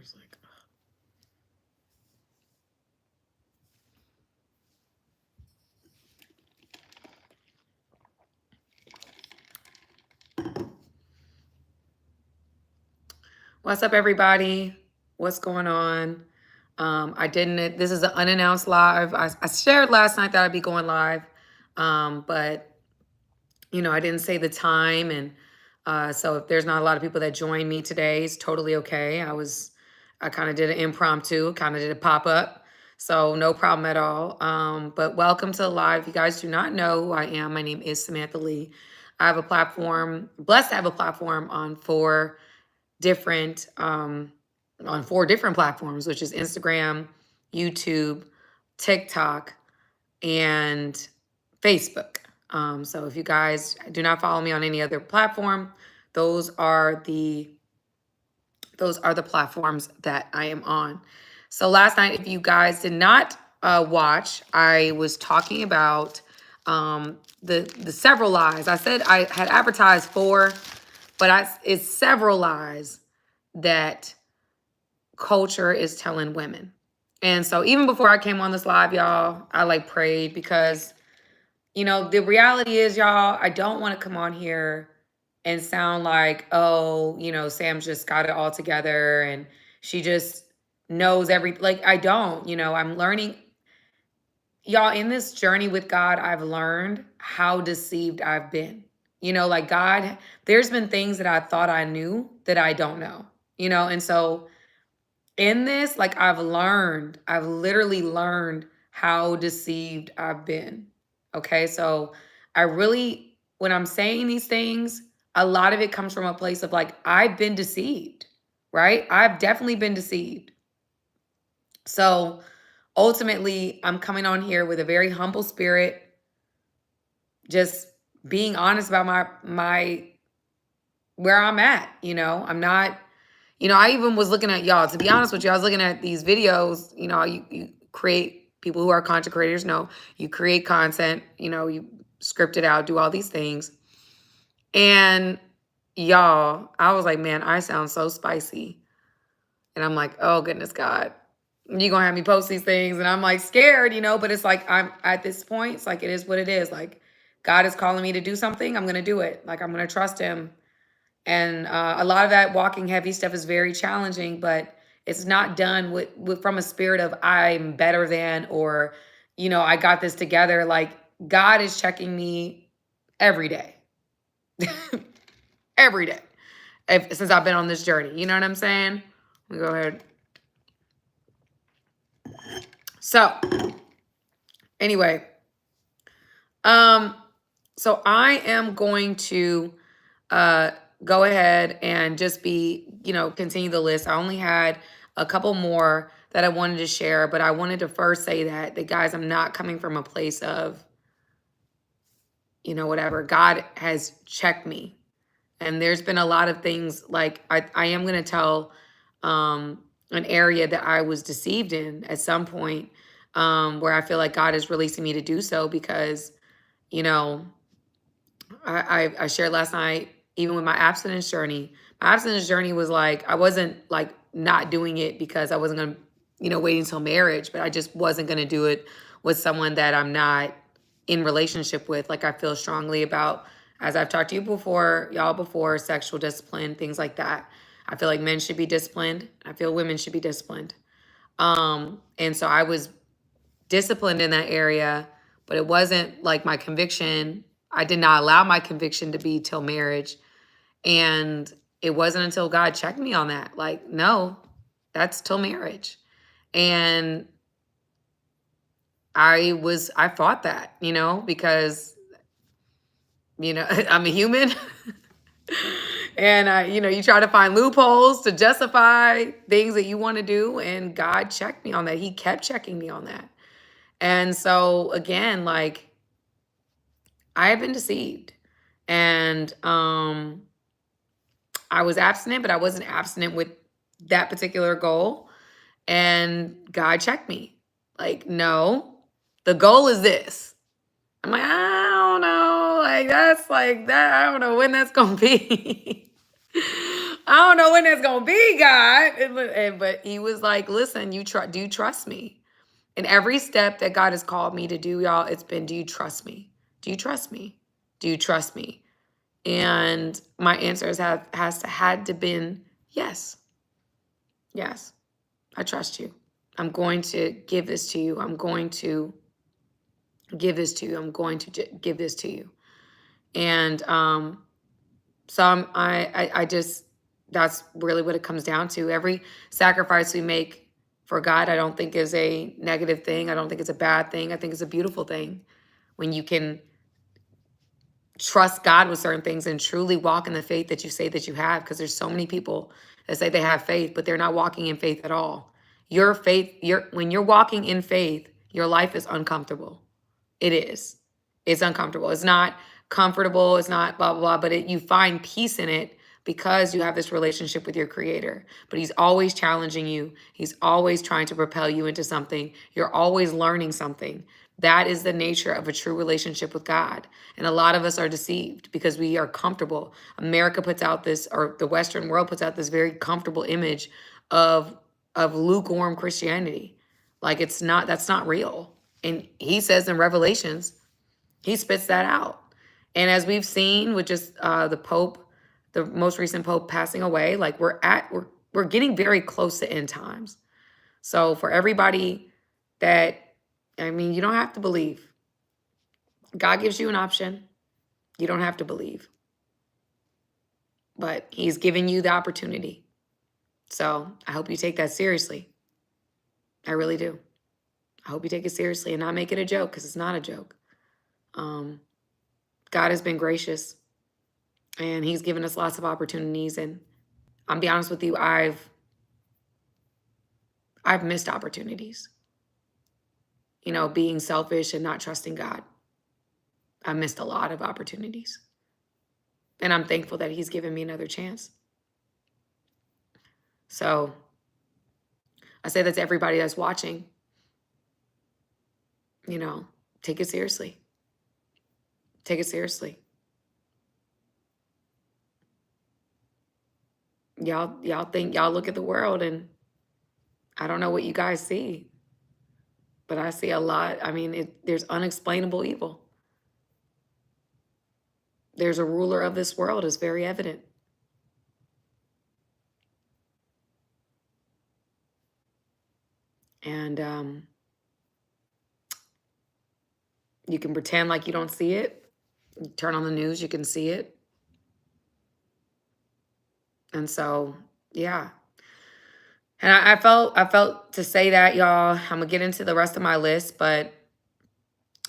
computer's like, what's up, everybody? What's going on? This is an unannounced live. I shared last night that I'd be going live, but I didn't say the time. And so if there's not a lot of people that join me today, it's totally okay. I kind of did an impromptu, kind of did a pop-up. So no problem at all. But welcome to the live. If you guys do not know who I am, my name is Samantha Lee. I have a platform, blessed to have a platform on four different platforms, which is Instagram, YouTube, TikTok, and Facebook. So if you guys do not follow me on any other platform, those are the platforms that I am on. So last night, if you guys did not watch, I was talking about the several lies. I said I had advertised 4, but it's several lies that culture is telling women. And so even before I came on this live, y'all, I prayed because, the reality is, y'all, I don't want to come on here and sound like, oh, Sam's just got it all together and she just knows I don't, I'm learning. Y'all, in this journey with God, I've learned how deceived I've been. God, there's been things that I thought I knew that I don't know, and so in this, I've literally learned how deceived I've been. Okay. So when I'm saying these things, a lot of it comes from a place of I've been deceived, right? I've definitely been deceived. So ultimately, I'm coming on here with a very humble spirit, just being honest about my where I'm at. I'm not, I even was looking at, y'all, to be honest with you, I was looking at these videos. You create, people who are content creators know, you create content, you script it out, do all these things. And y'all, I was like, man, I sound so spicy. And I'm like, oh goodness, God, you're going to have me post these things. And I'm scared, but it's I'm at this point, it's it is what it is. God is calling me to do something. I'm going to do it. I'm going to trust him. And a lot of that walking heavy stuff is very challenging, but it's not done with from a spirit of I'm better than, or, I got this together. God is checking me every day, every day, since I've been on this journey. You know what I'm saying? Let me go ahead. So anyway, so I am going to, go ahead and just continue the list. I only had a couple more that I wanted to share, but I wanted to first say that guys, I'm not coming from a place of, whatever. God has checked me. And there's been a lot of things I am going to tell an area that I was deceived in at some point, where I feel like God is releasing me to do so because, I shared last night, even with my abstinence journey was I wasn't not doing it because I wasn't going to, wait until marriage, but I just wasn't going to do it with someone that I'm not in relationship with. I feel strongly about, as I've talked to you before, y'all before, sexual discipline, things like that. I feel like men should be disciplined. I feel women should be disciplined. And so I was disciplined in that area, but it wasn't my conviction. I did not allow my conviction to be till marriage. And it wasn't until God checked me on that. No, that's till marriage. And I fought that, because, I'm a human. And, you try to find loopholes to justify things that you want to do. And God checked me on that. He kept checking me on that. And so again, I have been deceived. And I was abstinent, but I wasn't abstinent with that particular goal. And God checked me. No, the goal is this. I'm I don't know. That's that. I don't know when that's going to be. I don't know when that's gonna be, God. But he was like, listen, do you trust me? And every step that God has called me to do, y'all, it's been, do you trust me? Do you trust me? Do you trust me? And my answers had to been yes. Yes. I trust you. I'm going to give this to you. I'm going to give this to you. I'm going to give this to you. And so I just, that's really what it comes down to. Every sacrifice we make for God, I don't think is a negative thing. I don't think it's a bad thing. I think it's a beautiful thing when you can trust God with certain things and truly walk in the faith that you say that you have. Because there's so many people that say they have faith, but they're not walking in faith at all. Your faith, when you're walking in faith, your life is uncomfortable. It is. It's uncomfortable. It's not comfortable. It's not blah, blah, blah, but you find peace in it because you have this relationship with your creator. But he's always challenging you. He's always trying to propel you into something. You're always learning something. That is the nature of a true relationship with God. And a lot of us are deceived because we are comfortable. America puts out this, or the Western world puts out this very comfortable image of lukewarm Christianity. Like that's not real. And he says in Revelations, he spits that out. And as we've seen with just the Pope, the most recent Pope passing away, like we're getting very close to end times. So for everybody that, I mean, you don't have to believe. God gives you an option. You don't have to believe. But he's giving you the opportunity. So I hope you take that seriously. I really do. I hope you take it seriously and not make it a joke, because it's not a joke. God has been gracious and he's given us lots of opportunities. And I'll be honest with you, I've missed opportunities. You know, being selfish and not trusting God. I missed a lot of opportunities. And I'm thankful that he's given me another chance. So I say that to everybody that's watching. You know, take it seriously. Take it seriously. Y'all look at the world and I don't know what you guys see, but I see a lot. I mean, there's unexplainable evil. There's a ruler of this world, is very evident. And you can pretend like you don't see it. You turn on the news, you can see it. And so, yeah. And I felt to say that, y'all. I'm gonna get into the rest of my list, but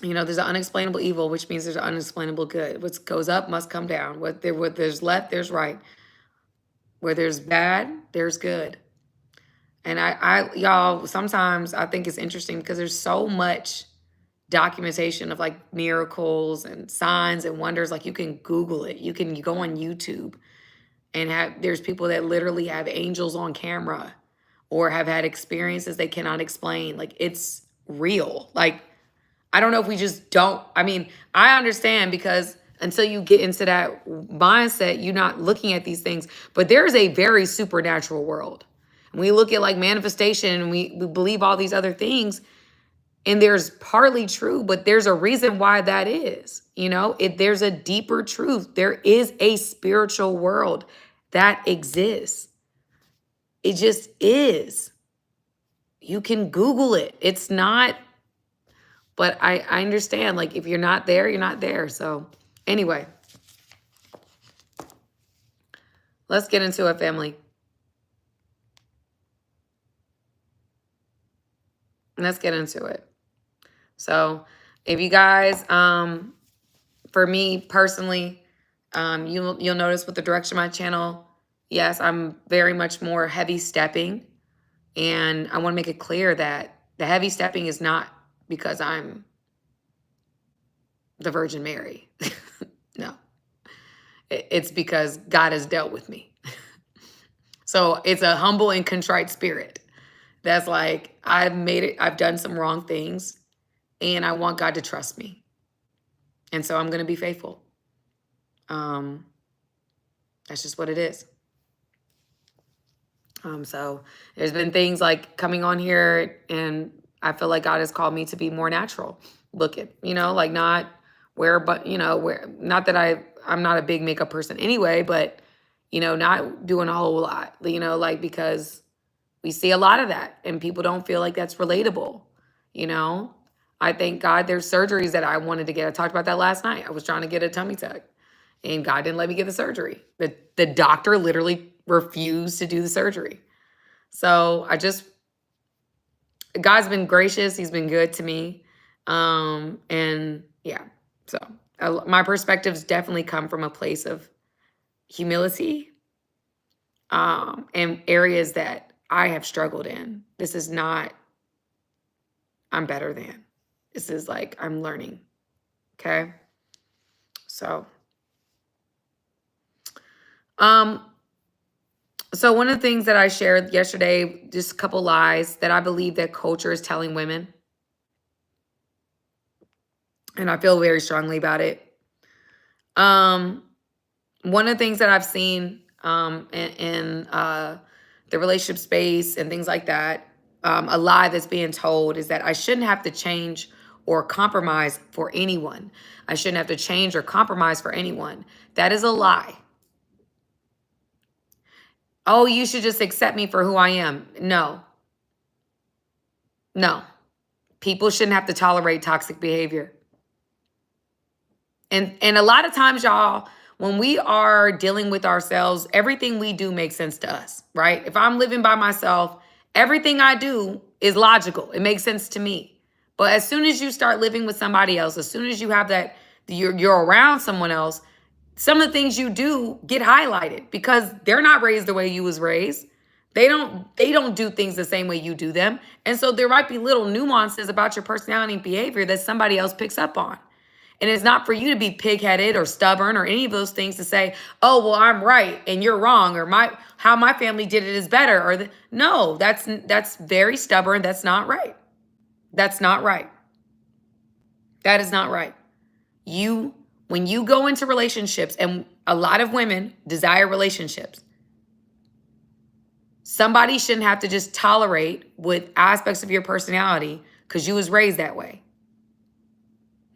you know, there's an unexplainable evil, which means there's an unexplainable good. What goes up must come down. What there's left, there's right. Where there's bad, there's good. And y'all, sometimes I think it's interesting because there's so much documentation of like miracles and signs and wonders. Like you can Google it. You go on YouTube and there's people that literally have angels on camera or have had experiences they cannot explain. Like it's real. Like, I don't know if we just don't. I mean, I understand because until you get into that mindset, you're not looking at these things. But there's a very supernatural world. And we look at like manifestation and we believe all these other things. And there's partly true, but there's a reason why that is. You know, there's a deeper truth. There is a spiritual world that exists. It just is. You can Google it. It's not, but I understand, like, if you're not there, you're not there. So anyway, let's get into it, family. Let's get into it. So if you guys, for me personally, you'll notice with the direction of my channel, yes, I'm very much more heavy stepping. And I want to make it clear that the heavy stepping is not because I'm the Virgin Mary. No. It's because God has dealt with me. So it's a humble and contrite spirit. That's like, I've done some wrong things and I want God to trust me. And so I'm going to be faithful. That's just what it is. So there's been things like coming on here, and I feel like God has called me to be more natural. Look at, like not wear, but wear, not that I'm not a big makeup person anyway, but not doing a whole lot, like, because we see a lot of that and people don't feel like that's relatable. you know I thank God there's surgeries that I wanted to get. I talked about that last night. I was trying to get a tummy tuck and God didn't let me get the surgery. The doctor literally refused to do the surgery. So God's been gracious. He's been good to me. And yeah, so my perspectives definitely come from a place of humility, and areas that I have struggled in. This is not, I'm better than. This is like, I'm learning. Okay. So, so one of the things that I shared yesterday, just a couple lies that I believe that culture is telling women. And I feel very strongly about it. One of the things that I've seen in the relationship space and things like that, a lie that's being told is that I shouldn't have to change or compromise for anyone. I shouldn't have to change or compromise for anyone. That is a lie. Oh, you should just accept me for who I am. No. People shouldn't have to tolerate toxic behavior. And a lot of times, y'all, when we are dealing with ourselves, everything we do makes sense to us, right? If I'm living by myself, everything I do is logical. It makes sense to me. But as soon as you start living with somebody else, as soon as you have that, you're around someone else, some of the things you do get highlighted because they're not raised the way you was raised. They don't do things the same way you do them. And so there might be little nuances about your personality and behavior that somebody else picks up on. And it's not for you to be pig-headed or stubborn or any of those things to say, oh, well, I'm right and you're wrong, or how my family did it is better. No, that's very stubborn. That's not right. That's not right. That is not right. When you go into relationships, and a lot of women desire relationships, somebody shouldn't have to just tolerate with aspects of your personality because you was raised that way.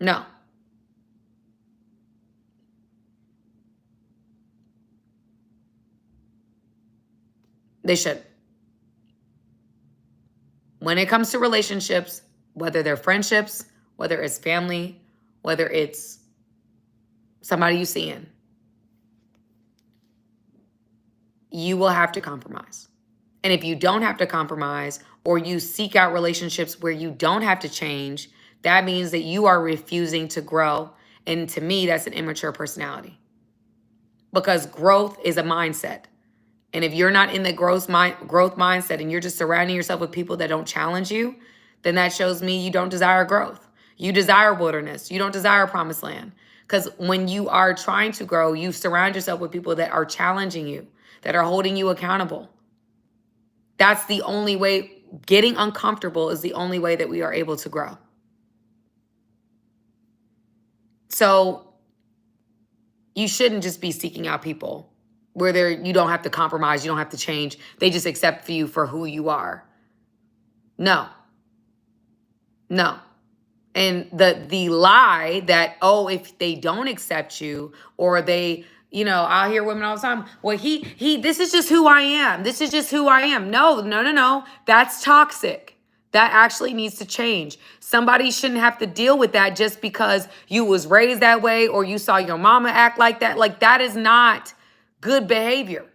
No. They should. When it comes to relationships, whether they're friendships, whether it's family, whether it's somebody you see in, you will have to compromise. And if you don't have to compromise, or you seek out relationships where you don't have to change, that means that you are refusing to grow. And to me, that's an immature personality. Because growth is a mindset. And if you're not in the growth mindset and you're just surrounding yourself with people that don't challenge you, then that shows me you don't desire growth. You desire wilderness. You don't desire promised land. Because when you are trying to grow, you surround yourself with people that are challenging you, that are holding you accountable. That's the only way. Getting uncomfortable is the only way that we are able to grow. So you shouldn't just be seeking out people where you don't have to compromise, you don't have to change. They just accept you for who you are. No. And the lie that, oh, if they don't accept you, or they, I'll hear women all the time, well, this is just who I am. This is just who I am. No. That's toxic. That actually needs to change. Somebody shouldn't have to deal with that just because you was raised that way or you saw your mama act like that. Like, that is not good behavior.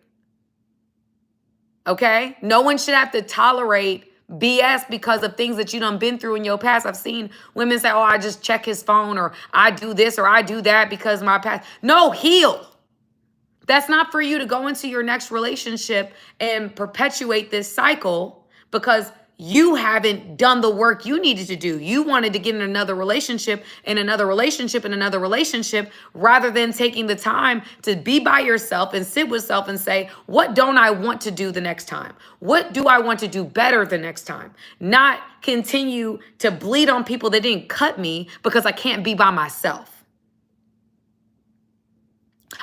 Okay? No one should have to tolerate BS because of things that you done been through in your past. I've seen women say, oh, I just check his phone, or I do this or I do that because my past. No, heal. That's not for you to go into your next relationship and perpetuate this cycle because you haven't done the work you needed to do. You wanted to get in another relationship and another relationship and another relationship, rather than taking the time to be by yourself and sit with self and say, what don't I want to do the next time? What do I want to do better the next time? Not continue to bleed on people that didn't cut me because I can't be by myself.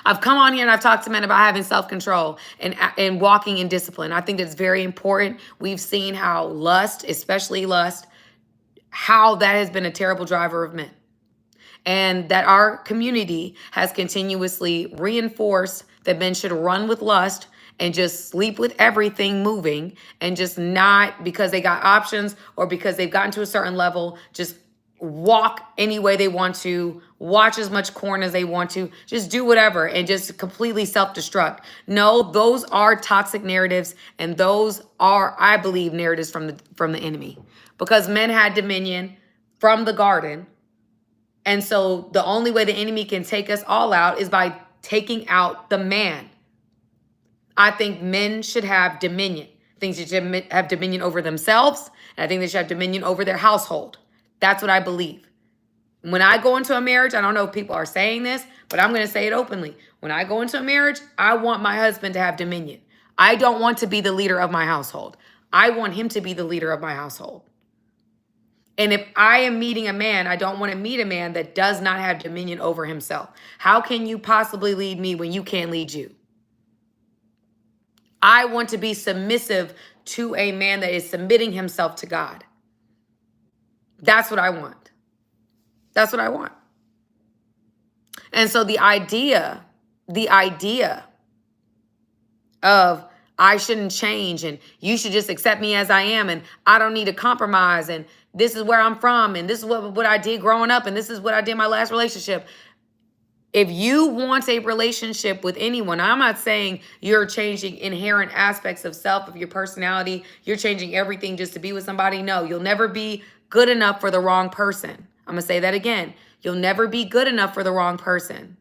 I've come on here and I've talked to men about having self-control and walking in discipline. I think that's very important. We've seen how lust, especially lust, how that has been a terrible driver of men. And that our community has continuously reinforced that men should run with lust and just sleep with everything moving, and just not because they got options or because they've gotten to a certain level, just walk any way they want to, watch as much porn as they want to, just do whatever and just completely self-destruct. No, those are toxic narratives, and those are, I believe, narratives from the enemy, because men had dominion from the garden. And so the only way the enemy can take us all out is by taking out the man. I think men should have dominion. I think they should have dominion over themselves. And I think they should have dominion over their household. That's what I believe. When I go into a marriage, I don't know if people are saying this, but I'm going to say it openly. When I go into a marriage, I want my husband to have dominion. I don't want to be the leader of my household. I want him to be the leader of my household. And if I am meeting a man, I don't want to meet a man that does not have dominion over himself. How can you possibly lead me when you can't lead you? I want to be submissive to a man that is submitting himself to God. That's what I want. That's what I want. And so the idea of I shouldn't change and you should just accept me as I am and I don't need to compromise and this is where I'm from and this is what I did growing up and this is what I did in my last relationship. If you want a relationship with anyone, I'm not saying you're changing inherent aspects of self, of your personality. You're changing everything just to be with somebody. No, you'll never be good enough for the wrong person. I'm going to say that again. You'll never be good enough for the wrong person.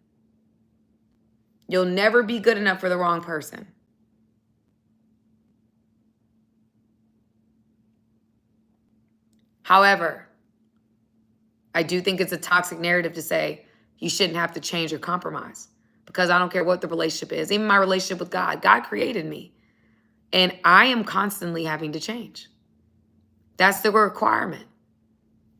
You'll never be good enough for the wrong person. However, I do think it's a toxic narrative to say you shouldn't have to change or compromise, because I don't care what the relationship is. Even my relationship with God, God created me and I am constantly having to change. That's the requirement.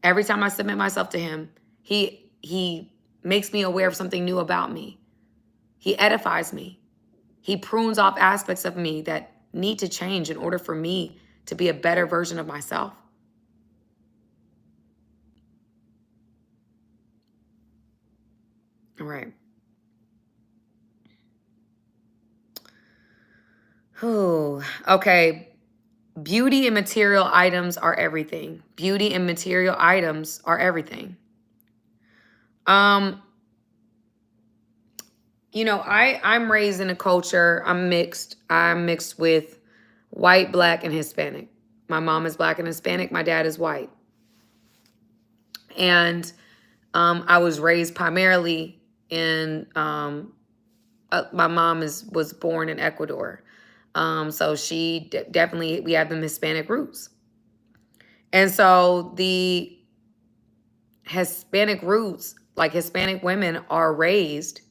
Every time I submit myself to him, he makes me aware of something new about me. He edifies me. He prunes off aspects of me that need to change in order for me to be a better version of myself. All right. Oh, okay. Beauty and material items are everything. Beauty and material items are everything. You know, I'm raised in a culture, I'm mixed. I'm mixed with white, black, and Hispanic. My mom is black and Hispanic. My dad is white. And I was raised primarily in, my mom was born in Ecuador. So she definitely, we have them Hispanic roots. And so the Hispanic roots, like Hispanic women are raised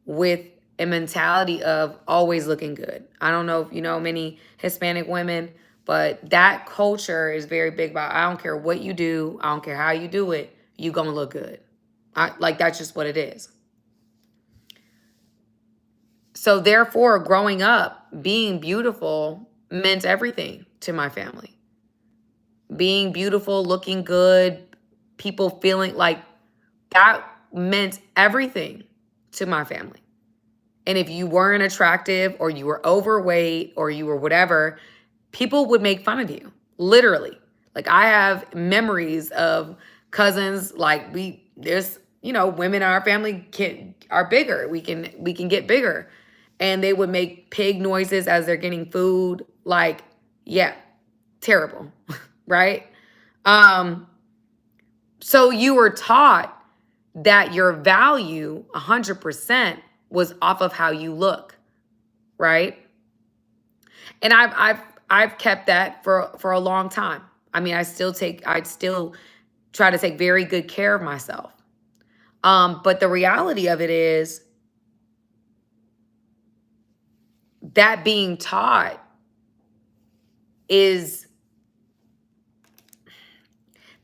with a mentality of always looking good. I don't know if you know many Hispanic women, but that culture is very big about, I don't care what you do. I don't care how you do it. You gonna look good. Like, that's just what it is. So therefore, growing up, being beautiful meant everything to my family. Being beautiful, looking good, people feeling like that meant everything to my family. And if you weren't attractive or you were overweight or you were whatever, people would make fun of you, literally. Like, I have memories of cousins, like there's, you know, women in our family are bigger. We can get bigger. And they would make pig noises as they're getting food. Like, yeah, terrible, right? So you were taught that your value 100% was off of how you look, right? And I've kept that for a long time. I mean, I'd still try to take very good care of myself. But the reality of it is that being taught is,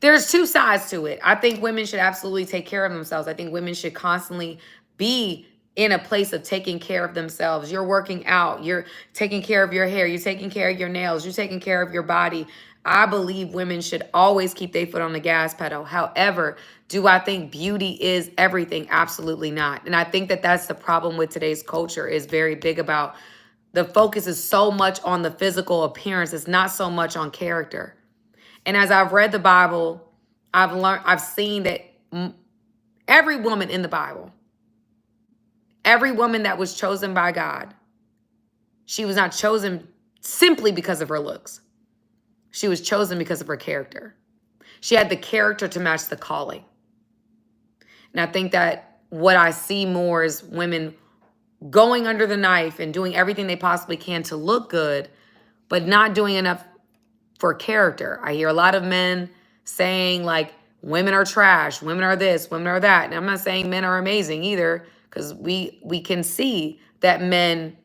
there's two sides to it. I think women should absolutely take care of themselves. I think women should constantly be in a place of taking care of themselves. You're working out, you're taking care of your hair, you're taking care of your nails, you're taking care of your body. I believe women should always keep their foot on the gas pedal. However, do I think beauty is everything? Absolutely not. And I think that that's the problem with today's culture, is very big about the focus is so much on the physical appearance. It's not so much on character. And as I've read the Bible, I've seen that every woman in the Bible, every woman that was chosen by God, she was not chosen simply because of her looks. She was chosen because of her character. She had the character to match the calling. And I think that what I see more is women going under the knife and doing everything they possibly can to look good, but not doing enough for character. I hear a lot of men saying like, women are trash, women are this, women are that. And I'm not saying men are amazing either, because we can see that men,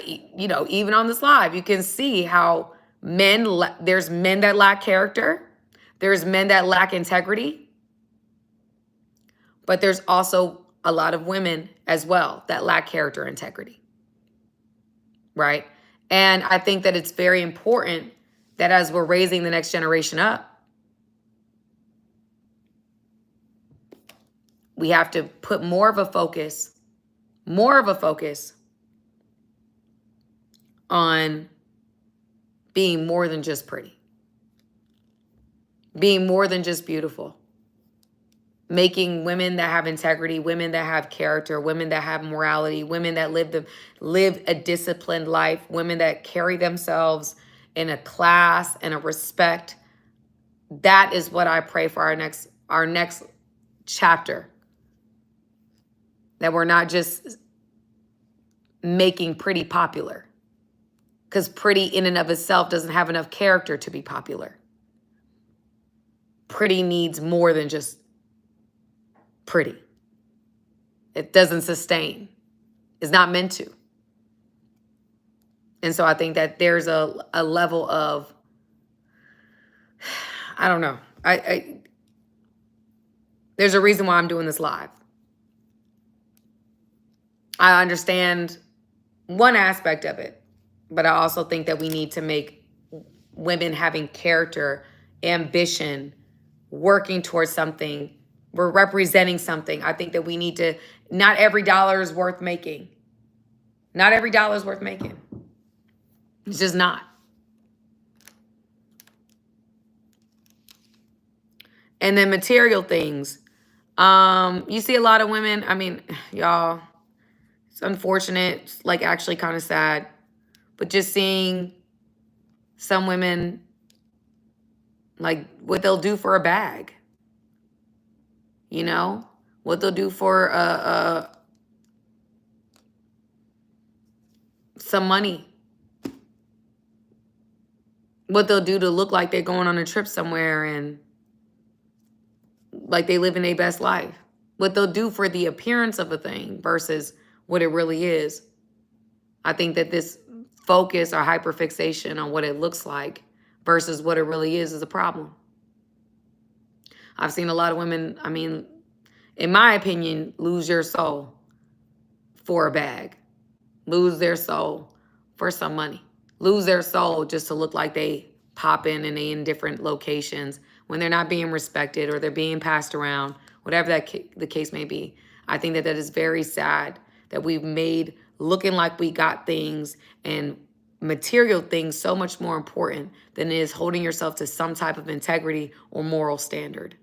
you know, even on this live, you can see how there's men that lack character. There's men that lack integrity. But there's also a lot of women as well that lack character and integrity. Right? And I think that it's very important that as we're raising the next generation up, we have to put more of a focus on being more than just pretty, being more than just beautiful, making women that have integrity, women that have character, women that have morality, women that live a disciplined life, women that carry themselves in a class and a respect. That is what I pray for our next chapter. That we're not just making pretty popular, because pretty in and of itself doesn't have enough character to be popular. Pretty needs more than just pretty. It doesn't sustain. It's not meant to. And so I think that there's a level of, I don't know. There's a reason why I'm doing this live. I understand one aspect of it, but I also think that we need to make women having character, ambition, working towards something. We're representing something. I think that we need to, not every dollar is worth making. Not every dollar is worth making. It's just not. And then material things. You see a lot of women, I mean, y'all, it's unfortunate, it's like actually kind of sad, but just seeing some women, like what they'll do for a bag, you know, what they'll do for some money, what they'll do to look like they're going on a trip somewhere and like they live in their best life, what they'll do for the appearance of a thing versus what it really is. I think that this focus or hyperfixation on what it looks like versus what it really is a problem. I've seen a lot of women, I mean, in my opinion, lose your soul for a bag, lose their soul for some money, lose their soul just to look like they pop in and they in different locations when they're not being respected or they're being passed around, whatever the case may be. I think that that is very sad that we've made looking like we got things and material things so much more important than it is holding yourself to some type of integrity or moral standard.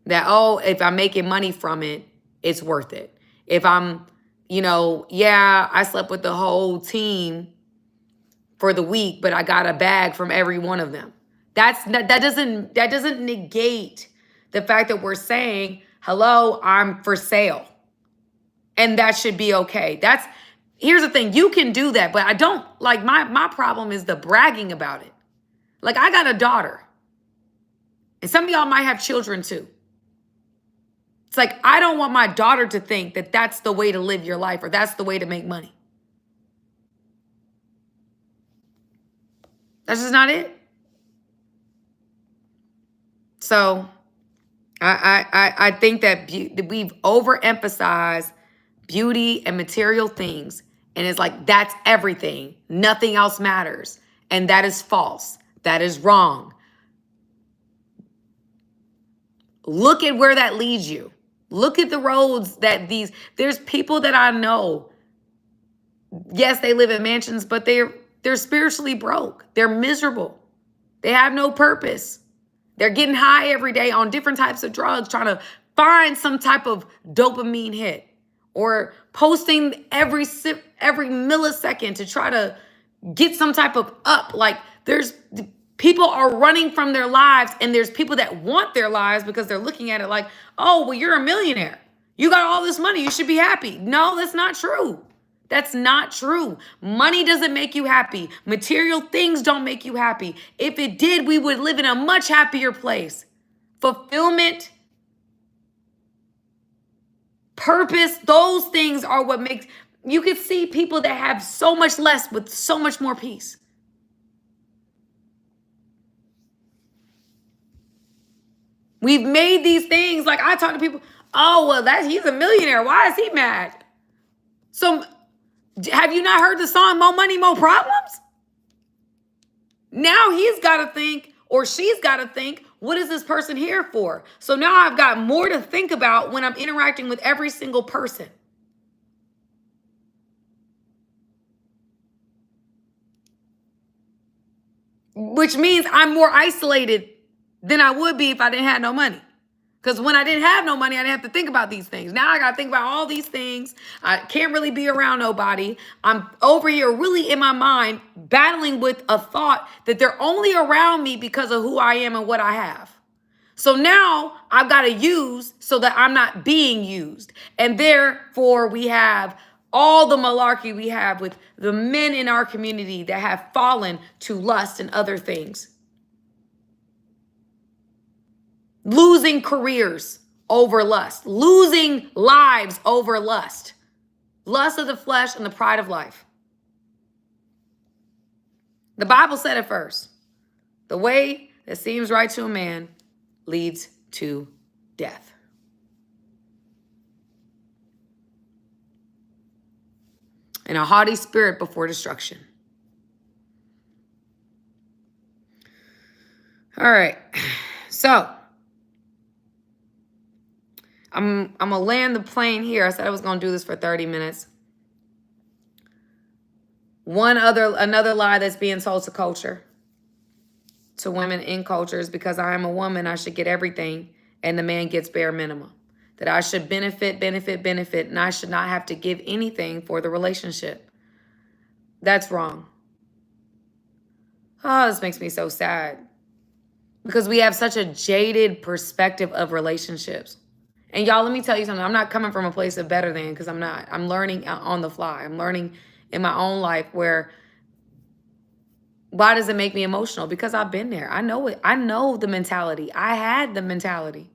That, oh, if I'm making money from it, it's worth it. If I'm, you know, yeah, I slept with the whole team for the week, but I got a bag from every one of them. That doesn't negate the fact that we're saying, hello, I'm for sale. And that should be okay. Here's the thing, you can do that, but I don't, like, my problem is the bragging about it. Like, I got a daughter. And some of y'all might have children too. It's like, I don't want my daughter to think that that's the way to live your life or that's the way to make money. That's just not it. So I think that we've overemphasized beauty and material things. And it's like, that's everything. Nothing else matters. And that is false. That is wrong. Look at where that leads you. Look at the roads that there's people that I know. Yes, they live in mansions, but they're spiritually broke. They're miserable. They have no purpose. They're getting high every day on different types of drugs, trying to find some type of dopamine hit, or posting every millisecond to try to get some type of up. Like, there's people are running from their lives, and there's people that want their lives because they're looking at it like, oh, well, you're a millionaire. You got all this money. You should be happy. No, that's not true. That's not true. Money doesn't make you happy. Material things don't make you happy. If it did, we would live in a much happier place. Fulfillment, purpose, those things are what makes, you can see people that have so much less with so much more peace. We've made these things, like I talk to people, oh, well, he's a millionaire. Why is he mad? So have you not heard the song, More Money, More Problems? Now he's got to think, or she's got to think, what is this person here for? So now I've got more to think about when I'm interacting with every single person. Which means I'm more isolated than I would be if I didn't have no money. Because when I didn't have no money, I didn't have to think about these things. Now I got to think about all these things. I can't really be around nobody. I'm over here really in my mind battling with a thought that they're only around me because of who I am and what I have. So now I've got to use so that I'm not being used. And therefore, we have all the malarkey we have with the men in our community that have fallen to lust and other things. Losing careers over lust. Losing lives over lust. Lust of the flesh and the pride of life. The Bible said it first. The way that seems right to a man leads to death. And a haughty spirit before destruction. All right. So I'm going to land the plane here. I said I was going to do this for 30 minutes. Another lie that's being sold to culture, to women in culture, is because I am a woman, I should get everything and the man gets bare minimum. That I should benefit, and I should not have to give anything for the relationship. That's wrong. Oh, this makes me so sad. Because we have such a jaded perspective of relationships. And y'all, let me tell you something. I'm not coming from a place of better than, because I'm not. I'm learning on the fly. I'm learning in my own life where, why does it make me emotional? Because I've been there. I know it. I know the mentality. I had the mentality.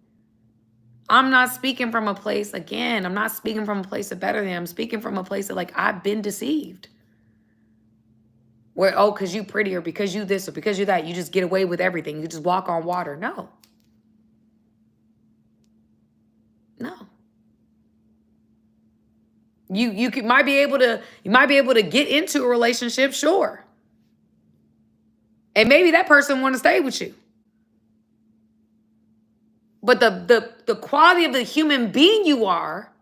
I'm not speaking from a place, again, I'm not speaking from a place of better than. I'm speaking from a place of like, I've been deceived. Where, oh, because you pretty, or because you this, or because you that, you just get away with everything. You just walk on water. No. No. You might be able to get into a relationship, sure. And maybe that person want to stay with you. But the quality of the human being you are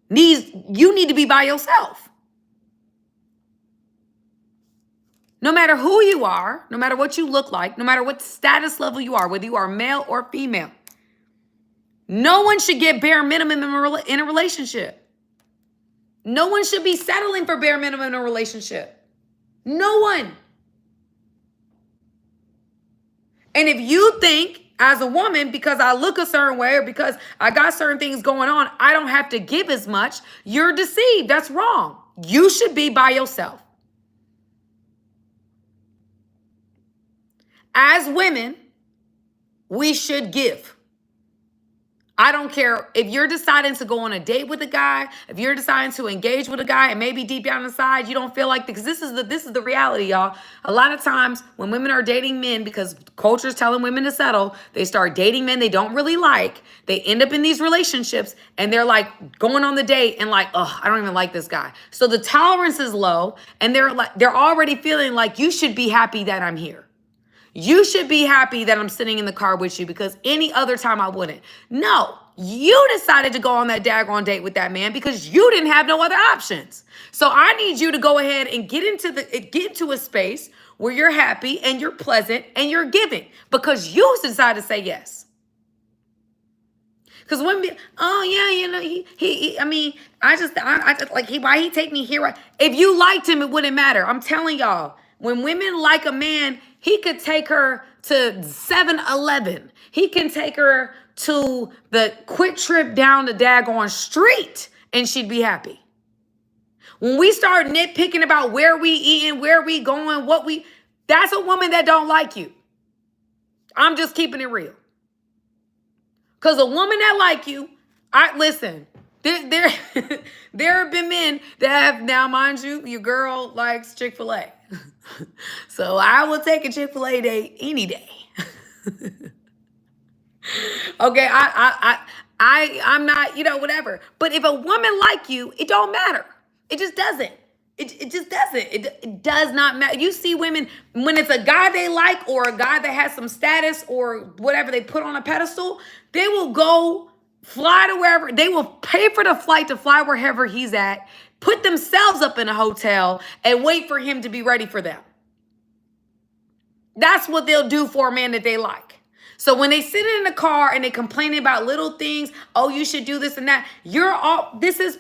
you need to be by yourself. No matter who you are, no matter what you look like, no matter what status level you are, whether you are male or female, no one should get bare minimum in a relationship. No one should be settling for bare minimum in a relationship. No one. And if you think as a woman, because I look a certain way or because I got certain things going on, I don't have to give as much, you're deceived. That's wrong. You should be by yourself. As women, we should give. I don't care if you're deciding to go on a date with a guy, if you're deciding to engage with a guy, and maybe deep down inside you don't feel like, because this is the reality, y'all. A lot of times when women are dating men, because culture's telling women to settle, they start dating men they don't really like. They end up in these relationships and they're like going on the date and like, oh, I don't even like this guy. So the tolerance is low, and they're already feeling like, you should be happy that I'm here. You should be happy that I'm sitting in the car with you, because any other time I wouldn't. No, you decided to go on that daggone date with that man because you didn't have no other options. So I need you to go ahead and get into a space where you're happy and you're pleasant and you're giving, because you decided to say yes. Because women be, oh yeah, you know, I mean, I just like, why he take me here? If you liked him, it wouldn't matter. I'm telling y'all, when women like a man, he could take her to 7-Eleven. He can take her to the quick trip down the daggone street and she'd be happy. When we start nitpicking about where we eating, where we going, that's a woman that don't like you. I'm just keeping it real. Because a woman that like you, listen, there have been men that have, now mind you, your girl likes Chick-fil-A. So I will take a Chick-fil-A date any day. Okay, I'm not, whatever. But if a woman like you, it don't matter. It just doesn't. It just doesn't. It does not matter. You see women, when it's a guy they like or a guy that has some status or whatever they put on a pedestal, they will go fly to wherever. They will pay for the flight to fly wherever he's at, put themselves up in a hotel, and wait for him to be ready for them. That's what they'll do for a man that they like. So when they sit in the car and they complaining about little things, oh, you should do this and that, this is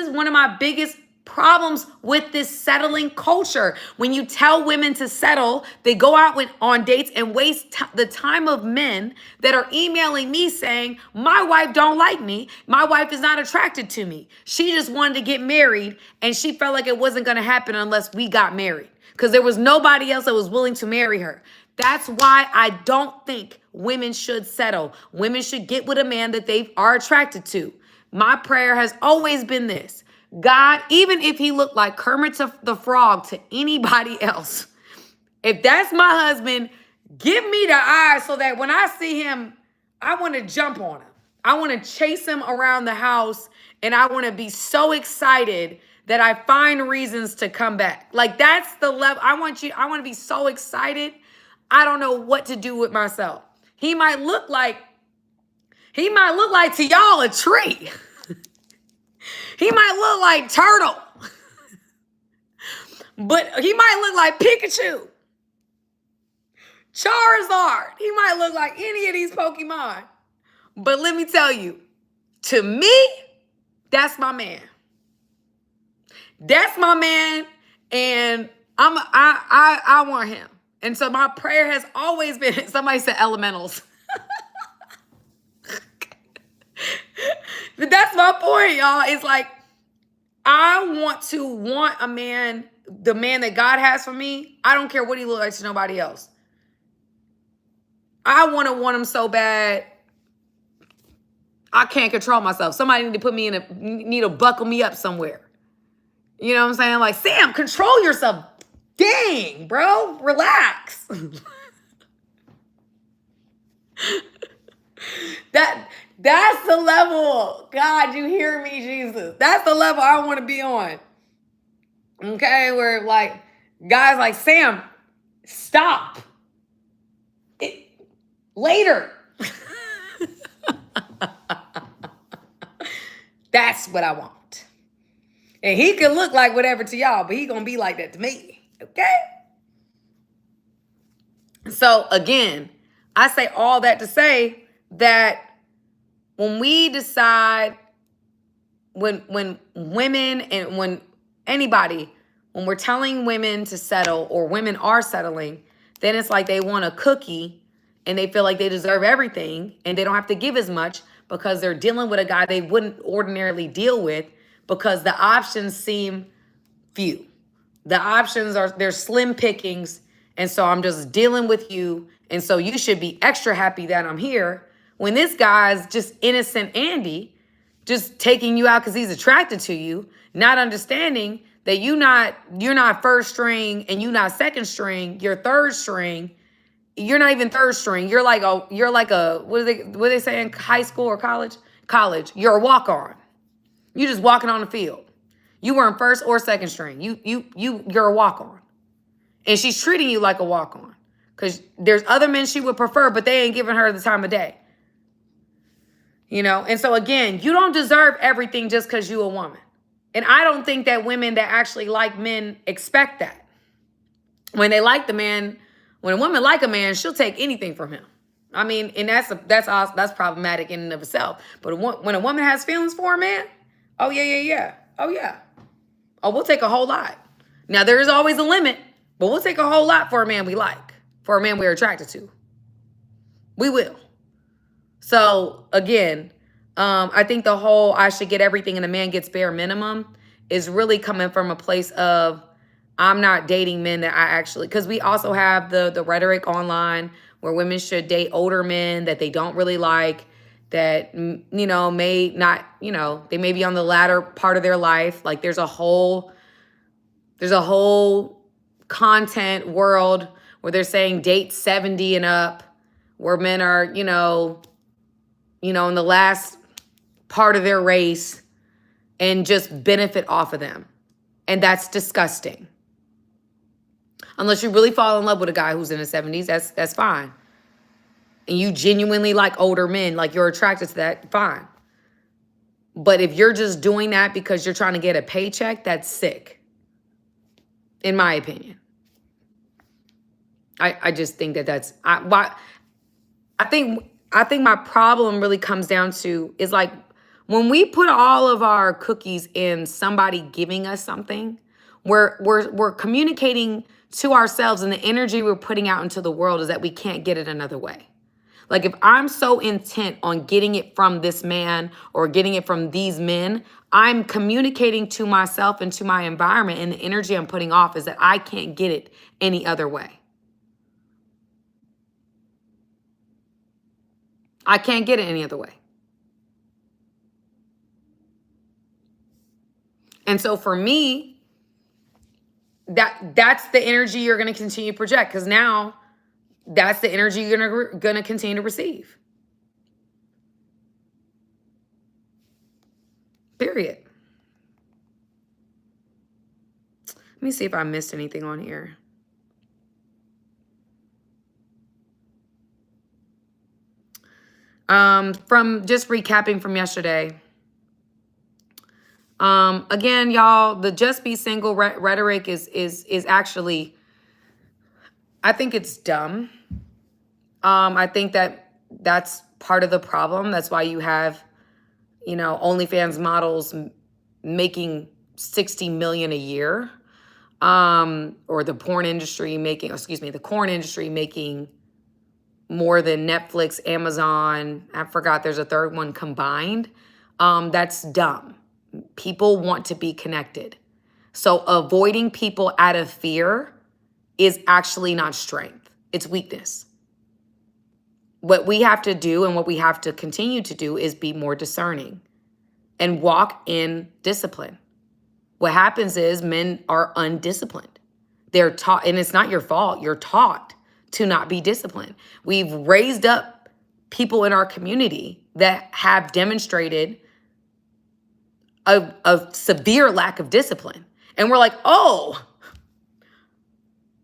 one of my biggest problems with this settling culture. When you tell women to settle, they go out on dates and waste the time of men that are emailing me saying, my wife don't like me. My wife is not attracted to me. She just wanted to get married and she felt like it wasn't going to happen unless we got married, because there was nobody else that was willing to marry her. That's why I don't think women should settle. Women should get with a man that they are attracted to. My prayer has always been this: God, even if he looked like Kermit the Frog to anybody else, if that's my husband, give me the eyes so that when I see him, I want to jump on him. I want to chase him around the house, and I want to be so excited that I find reasons to come back. Like, that's the level. I want to be so excited, I don't know what to do with myself. He might look like to y'all a tree. He might look like Turtle. But he might look like Pikachu. Charizard. He might look like any of these Pokemon. But let me tell you, to me, that's my man. That's my man, and I want him. And so my prayer has always been, somebody said elementals. But that's my point, y'all. It's like, I want a man, the man that God has for me. I don't care what he looks like to nobody else. I want him so bad, I can't control myself. Somebody need to buckle me up somewhere. You know what I'm saying? Like, Sam, control yourself. Dang, bro, relax. That's the level. God, you hear me, Jesus? That's the level I want to be on. Okay, where like guys like, Sam, stop. Later. That's what I want. And he can look like whatever to y'all, but he gonna be like that to me. Okay? So again, I say all that to say that when we decide, when women and when anybody, when we're telling women to settle or women are settling, then it's like they want a cookie and they feel like they deserve everything and they don't have to give as much because they're dealing with a guy they wouldn't ordinarily deal with, because the options seem few. The options they're slim pickings. And so I'm just dealing with you. And so you should be extra happy that I'm here. When this guy's just innocent Andy, just taking you out because he's attracted to you, not understanding that you're not first string and you're not second string, you're third string. You're not even third string. You're like a what do they say in high school or college? College. You're a walk-on. You just walking on the field. You weren't first or second string. You're a walk-on. And she's treating you like a walk-on. Because there's other men she would prefer, but they ain't giving her the time of day. You know? And so again, you don't deserve everything just because you a woman. And I don't think that women that actually like men expect that. When they like the man, when a woman like a man, she'll take anything from him. I mean, and that's problematic in and of itself. But when a woman has feelings for a man, oh yeah. Oh, we'll take a whole lot. Now there is always a limit, but we'll take a whole lot for a man we like, for a man we're attracted to. We will. So again, I think the whole I should get everything and a man gets bare minimum is really coming from a place of I'm not dating men that I actually, because we also have the rhetoric online where women should date older men that they don't really like, that, may not, they may be on the latter part of their life. Like there's a whole content world where they're saying date 70 and up, where men are, in the last part of their race and just benefit off of them. And that's disgusting. Unless you really fall in love with a guy who's in his 70s, that's fine. And you genuinely like older men, like you're attracted to that, fine. But if you're just doing that because you're trying to get a paycheck, that's sick. In my opinion. I just think I think my problem really comes down to is like when we put all of our cookies in somebody giving us something, we're communicating to ourselves, and the energy we're putting out into the world is that we can't get it another way. Like if I'm so intent on getting it from this man or getting it from these men, I'm communicating to myself and to my environment, and the energy I'm putting off is that I can't get it any other way. I can't get it any other way. And so for me, that's the energy you're going to continue to project, because now that's the energy you're going to continue to receive. Period. Let me see if I missed anything on here. From just recapping from yesterday. Again, y'all, the just be single rhetoric is actually, I think it's dumb. I think that's part of the problem. That's why you have, OnlyFans models making $60 million a year, or the porn industry the corn industry making more than Netflix, Amazon. I forgot there's a third one combined. That's dumb. People want to be connected. So avoiding people out of fear is actually not strength. It's weakness. What we have to do and what we have to continue to do is be more discerning and walk in discipline. What happens is men are undisciplined. They're taught, and it's not your fault. You're taught to not be disciplined. We've raised up people in our community that have demonstrated a severe lack of discipline. And we're like, oh,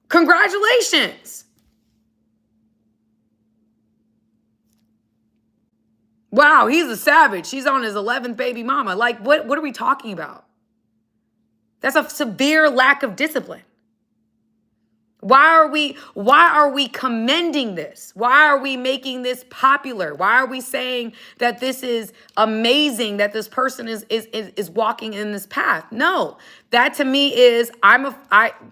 congratulations. Wow, he's a savage. He's on his 11th baby mama. Like, what are we talking about? That's a severe lack of discipline. Why are we commending this? Why are we making this popular? Why are we saying that this is amazing, that this person is walking in this path? No, that to me is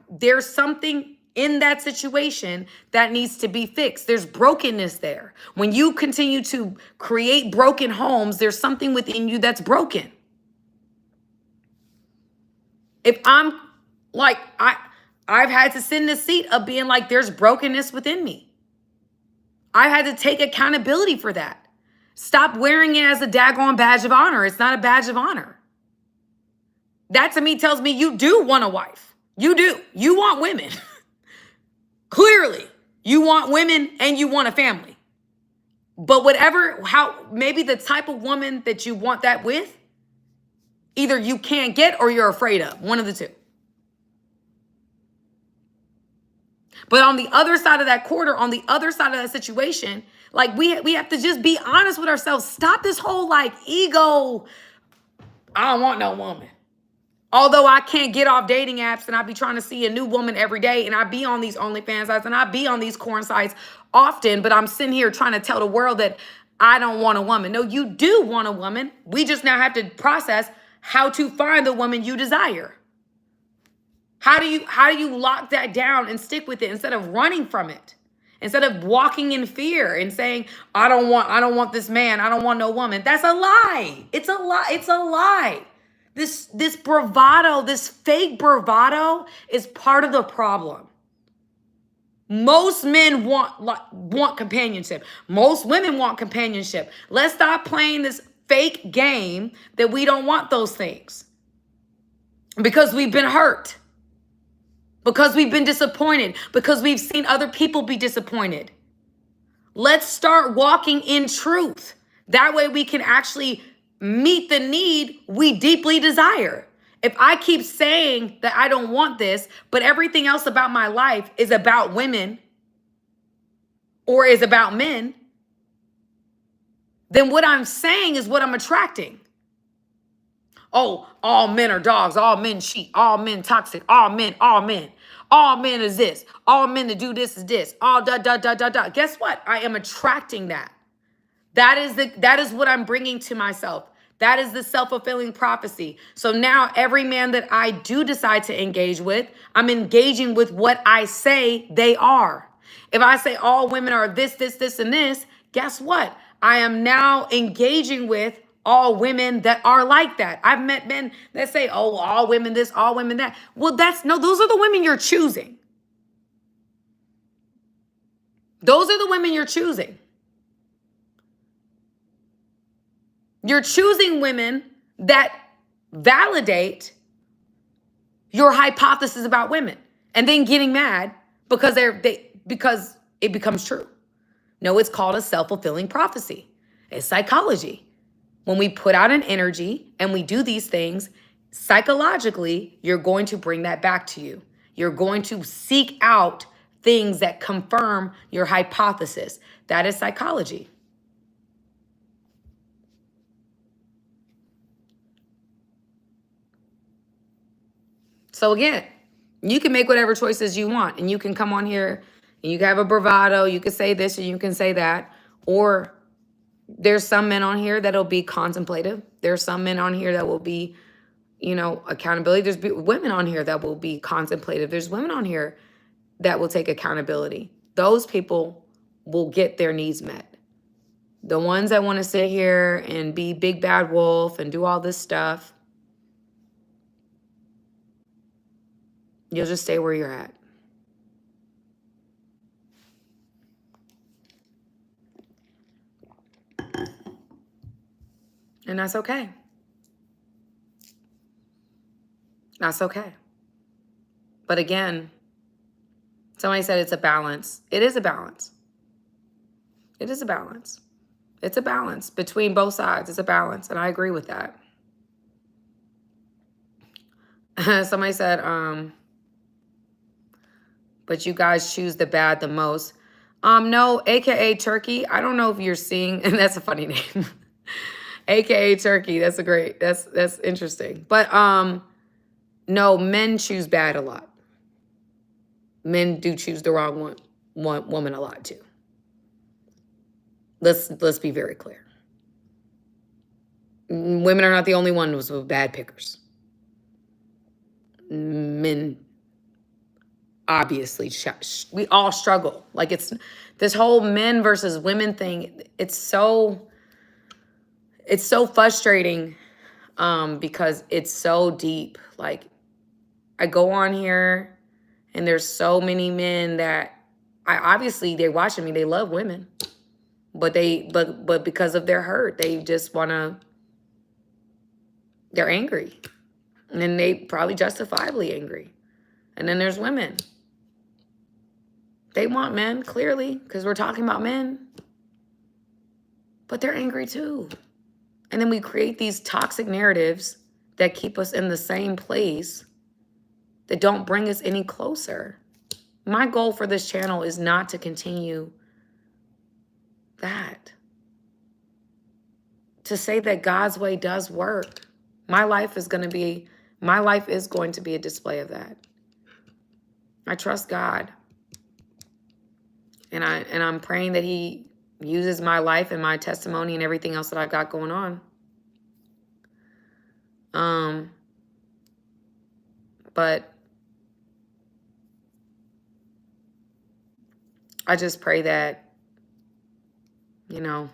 there's something in that situation that needs to be fixed. There's brokenness there. When you continue to create broken homes, there's something within you that's broken. If I'm like, I've had to sit in the seat of being like, there's brokenness within me. I had to take accountability for that. Stop wearing it as a daggone badge of honor. It's not a badge of honor. That to me tells me you do want a wife. You do. You want women. Clearly, you want women and you want a family. But maybe the type of woman that you want that with, either you can't get or you're afraid of. One of the two. But on the other side of that quarter, on the other side of that situation, like we have to just be honest with ourselves. Stop this whole like ego. I don't want no woman. Although I can't get off dating apps and I be trying to see a new woman every day and I be on these OnlyFans sites and I be on these corn sites often, but I'm sitting here trying to tell the world that I don't want a woman. No, you do want a woman. We just now have to process how to find the woman you desire. How do you lock that down and stick with it instead of running from it? Instead of walking in fear and saying, I don't want this man. I don't want no woman. That's a lie. It's a lie. It's a lie. This bravado, this fake bravado is part of the problem. Most men want companionship. Most women want companionship. Let's stop playing this fake game that we don't want those things. Because we've been hurt. Because we've been disappointed. Because we've seen other people be disappointed. Let's start walking in truth. That way we can actually meet the need we deeply desire. If I keep saying that I don't want this, but everything else about my life is about women or is about men, then what I'm saying is what I'm attracting. Oh, all men are dogs. All men cheat. All men toxic. All men. All men is this. All men to do this is this. All da da da da da. Guess what? I am attracting that. That is what I'm bringing to myself. That is the self-fulfilling prophecy. So now every man that I do decide to engage with, I'm engaging with what I say they are. If I say all women are this, and this, guess what? I am now engaging with all women that are like that. I've met men that say, oh, all women this, all women that. Well, those are the women you're choosing. Those are the women you're choosing. You're choosing women that validate your hypothesis about women and then getting mad because because it becomes true. No, it's called a self-fulfilling prophecy. It's psychology. When we put out an energy and we do these things, psychologically, you're going to bring that back to you. You're going to seek out things that confirm your hypothesis. That is psychology. So again, you can make whatever choices you want and you can come on here and you can have a bravado. You can say this and you can say that. Or there's some men on here that'll be contemplative. There's some men on here that will be, accountability. There's women on here that will be contemplative. There's women on here that will take accountability. Those people will get their needs met. The ones that want to sit here and be big bad wolf and do all this stuff, you'll just stay where you're at. And that's okay. That's okay. But again, somebody said it's a balance. It is a balance. It is a balance. It's a balance between both sides. It's a balance. And I agree with that. Somebody said, but you guys choose the bad the most. No, AKA Turkey. I don't know if you're seeing, and that's a funny name. AKA Turkey. That's interesting. But no, men choose bad a lot. Men do choose the wrong woman a lot too. Let's be very clear. Women are not the only ones with bad pickers. Men obviously we all struggle. Like it's this whole men versus women thing. It's so frustrating because it's so deep. Like I go on here and there's so many men that they're watching me. They love women, But because of their hurt, they just they're angry. And then they probably justifiably angry. And then there's women. They want men, clearly, because we're talking about men. But they're angry too. And then we create these toxic narratives that keep us in the same place, that don't bring us any closer. My goal for this channel is not to continue that. To say that God's way does work. My life is going to be a display of that. I trust God. And I'm praying that he uses my life and my testimony and everything else that I've got going on. But I just pray that, I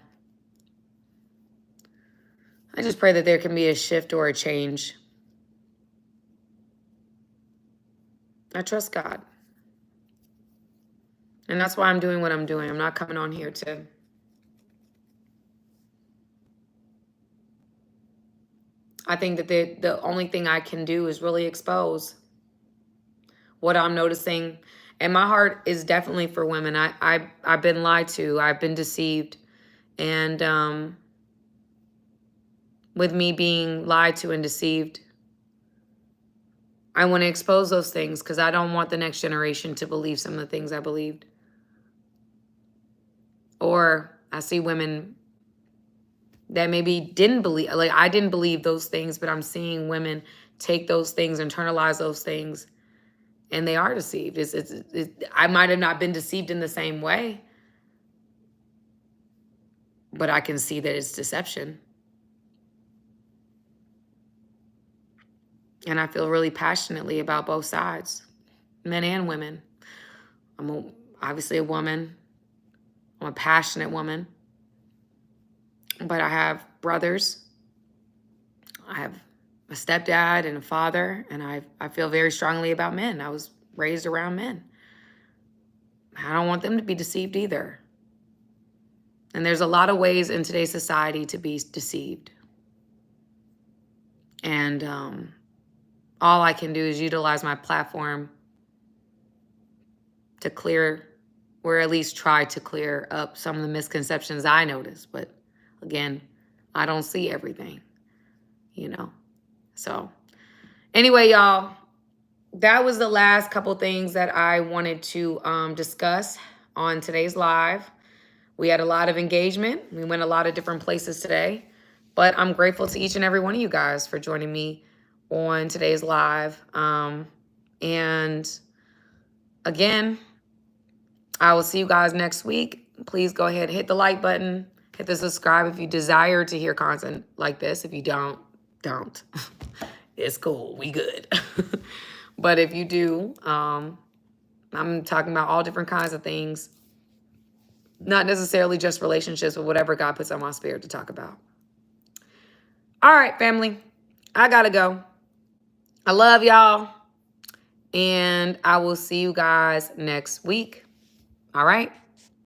just pray that there can be a shift or a change. I trust God. And that's why I'm doing what I'm doing. I'm not coming on here to I think that the only thing I can do is really expose what I'm noticing. And my heart is definitely for women. I've been lied to. I've been deceived. And with me being lied to and deceived, I want to expose those things because I don't want the next generation to believe some of the things I believed. Or I see women that maybe didn't believe, like I didn't believe those things, but I'm seeing women take those things, internalize those things, and they are deceived. I might have not been deceived in the same way, but I can see that it's deception. And I feel really passionately about both sides, men and women. I'm obviously a woman. I'm a passionate woman. But I have brothers. I have a stepdad and a father, and I feel very strongly about men. I was raised around men. I don't want them to be deceived either. And there's a lot of ways in today's society to be deceived. And all I can do is utilize my platform to clear, or at least try to clear up some of the misconceptions I notice. But again, I don't see everything, So anyway, y'all, that was the last couple things that I wanted to discuss on today's live. We had a lot of engagement. We went a lot of different places today. But I'm grateful to each and every one of you guys for joining me on today's live. And again, I will see you guys next week. Please go ahead, hit the like button, hit the subscribe if you desire to hear content like this. If you don't. It's cool. We good. But if you do, I'm talking about all different kinds of things. Not necessarily just relationships, but whatever God puts on my spirit to talk about. All right, family. I gotta go. I love y'all. And I will see you guys next week. All right.